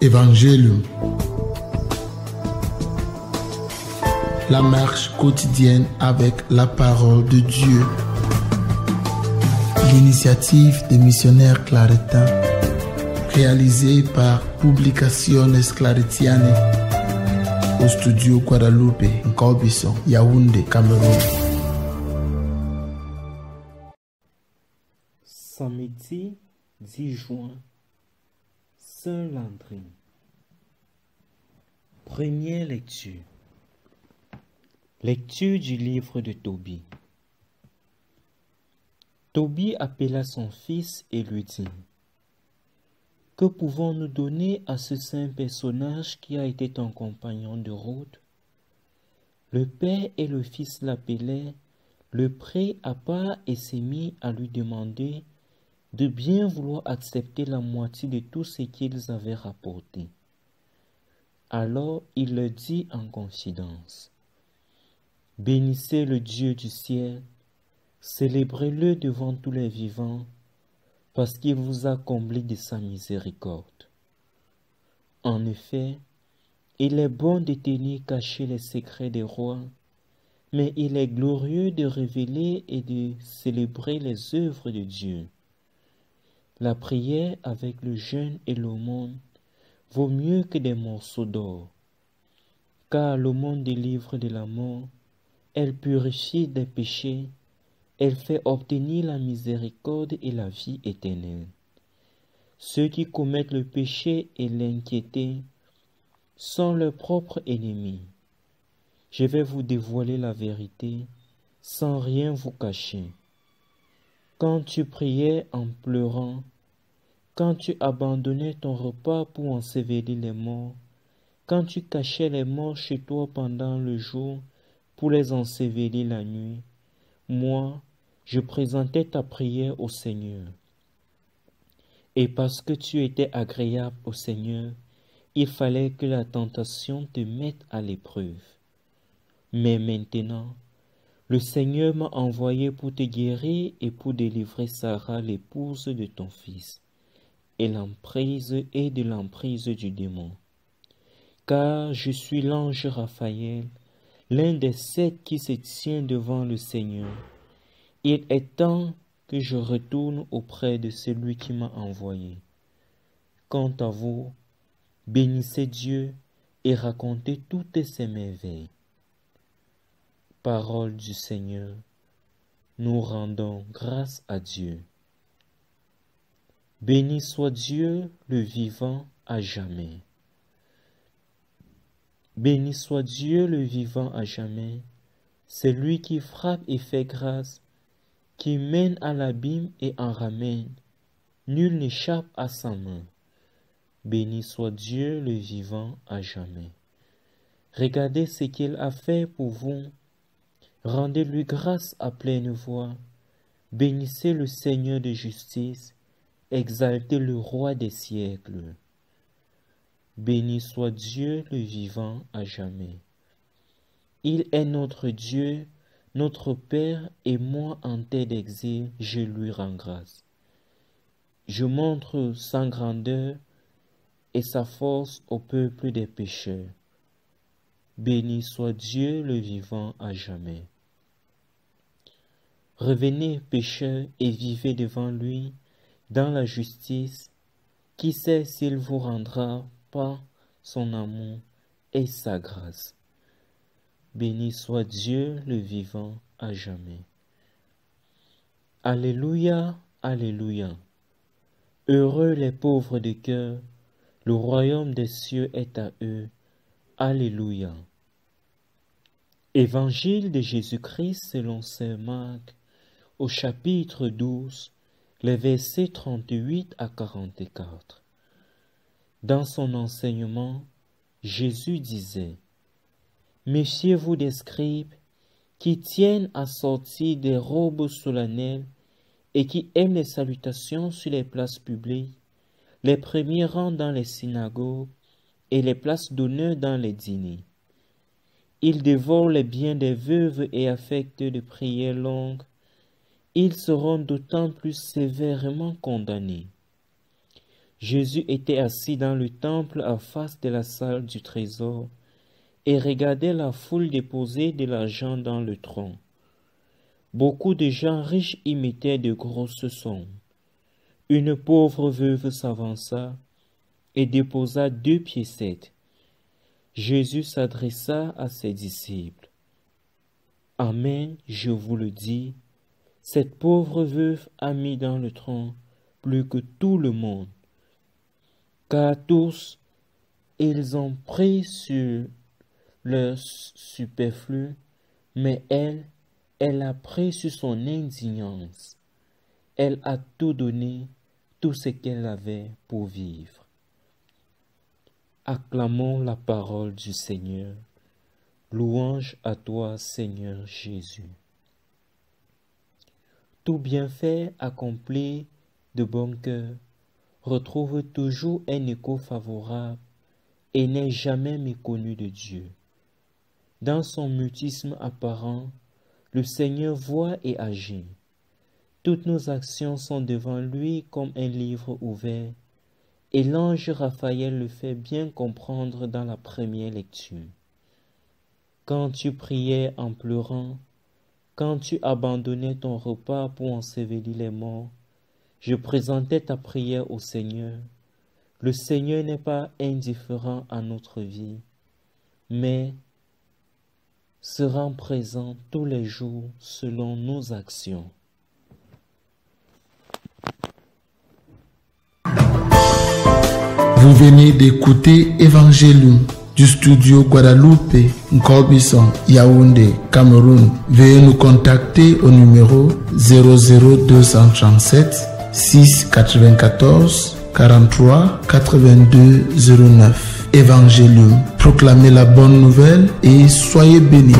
Évangélium. La marche quotidienne avec la parole de Dieu. L'initiative des missionnaires claretains, réalisée par Publicaciones Claretiane, au studio Guadalupe, Nkobison, Yaoundé, Cameroun. Samedi 10 juin, Saint-Landry. Première lecture. Lecture du livre de Tobie. Tobie appela son fils et lui dit: Que pouvons-nous donner à ce saint personnage qui a été ton compagnon de route? Le père et le fils l'appelaient, le prit à part et s'est mis à lui demander de bien vouloir accepter la moitié de tout ce qu'ils avaient rapporté. Alors il leur dit en confidence: Bénissez le Dieu du ciel, célébrez-le devant tous les vivants, parce qu'il vous a comblé de sa miséricorde. En effet, il est bon de tenir cachés les secrets des rois, mais il est glorieux de révéler et de célébrer les œuvres de Dieu. La prière avec le jeûne et l'aumône vaut mieux que des morceaux d'or, car l'aumône délivre de la mort, elle purifie des péchés, elle fait obtenir la miséricorde et la vie éternelle. Ceux qui commettent le péché et l'inquiété sont leurs propres ennemis. Je vais vous dévoiler la vérité sans rien vous cacher. Quand tu priais en pleurant, quand tu abandonnais ton repas pour ensevelir les morts, quand tu cachais les morts chez toi pendant le jour pour les ensevelir la nuit, moi, je présentais ta prière au Seigneur. Et parce que tu étais agréable au Seigneur, il fallait que la tentation te mette à l'épreuve. Mais maintenant, le Seigneur m'a envoyé pour te guérir et pour délivrer Sarah, l'épouse de ton fils, et de l'emprise du démon. Car je suis l'ange Raphaël, l'un des 7 qui se tient devant le Seigneur. Il est temps que je retourne auprès de celui qui m'a envoyé. Quant à vous, bénissez Dieu et racontez toutes ses merveilles. Parole du Seigneur, nous rendons grâce à Dieu. Béni soit Dieu le vivant à jamais. Béni soit Dieu le vivant à jamais, c'est lui qui frappe et fait grâce, qui mène à l'abîme et en ramène. Nul n'échappe à sa main. Béni soit Dieu le vivant à jamais. Regardez ce qu'il a fait pour vous. Rendez-lui grâce à pleine voix. Bénissez le Seigneur de justice. Exaltez le roi des siècles. Béni soit Dieu le vivant à jamais. Il est notre Dieu, notre Père, et moi en terre d'exil, je lui rends grâce. Je montre sa grandeur et sa force au peuple des pécheurs. Béni soit Dieu le vivant à jamais. Revenez, pécheurs, et vivez devant lui dans la justice. Qui sait s'il vous rendra pas son amour et sa grâce. Béni soit Dieu le vivant à jamais. Alléluia, alléluia. Heureux les pauvres de cœur, le royaume des cieux est à eux. Alléluia. Évangile de Jésus-Christ selon saint Marc, au chapitre 12, les versets 38 à 44. Dans son enseignement, Jésus disait: Méfiez-vous des scribes qui tiennent à sortir des robes solennelles et qui aiment les salutations sur les places publiques, les premiers rangs dans les synagogues et les places d'honneur dans les dîners. Ils dévorent les biens des veuves et affectent de prières longues. Ils seront d'autant plus sévèrement condamnés. Jésus était assis dans le temple en face de la salle du trésor et regardait la foule déposer de l'argent dans le tronc. Beaucoup de gens riches y mettaient de grosses sommes. Une pauvre veuve s'avança et déposa 2 piécettes. Jésus s'adressa à ses disciples. Amen, je vous le dis, cette pauvre veuve a mis dans le tronc plus que tout le monde, car tous, ils ont pris sur leur superflu, mais elle a pris sur son indignance. Elle a tout donné, tout ce qu'elle avait pour vivre. Acclamons la parole du Seigneur. Louange à toi, Seigneur Jésus. Tout bienfait accompli de bon cœur retrouve toujours un écho favorable et n'est jamais méconnu de Dieu. Dans son mutisme apparent, le Seigneur voit et agit. Toutes nos actions sont devant lui comme un livre ouvert, et l'ange Raphaël le fait bien comprendre dans la première lecture. Quand tu priais en pleurant, quand tu abandonnais ton repas pour ensevelir les morts, je présentais ta prière au Seigneur. Le Seigneur n'est pas indifférent à notre vie, mais se rend présent tous les jours selon nos actions. Vous venez d'écouter Évangélium du studio Guadalupe, Nkobison, Yaoundé, Cameroun. Veuillez nous contacter au numéro 00237 694 43 82 09. Évangélium, proclamez la bonne nouvelle et soyez bénis.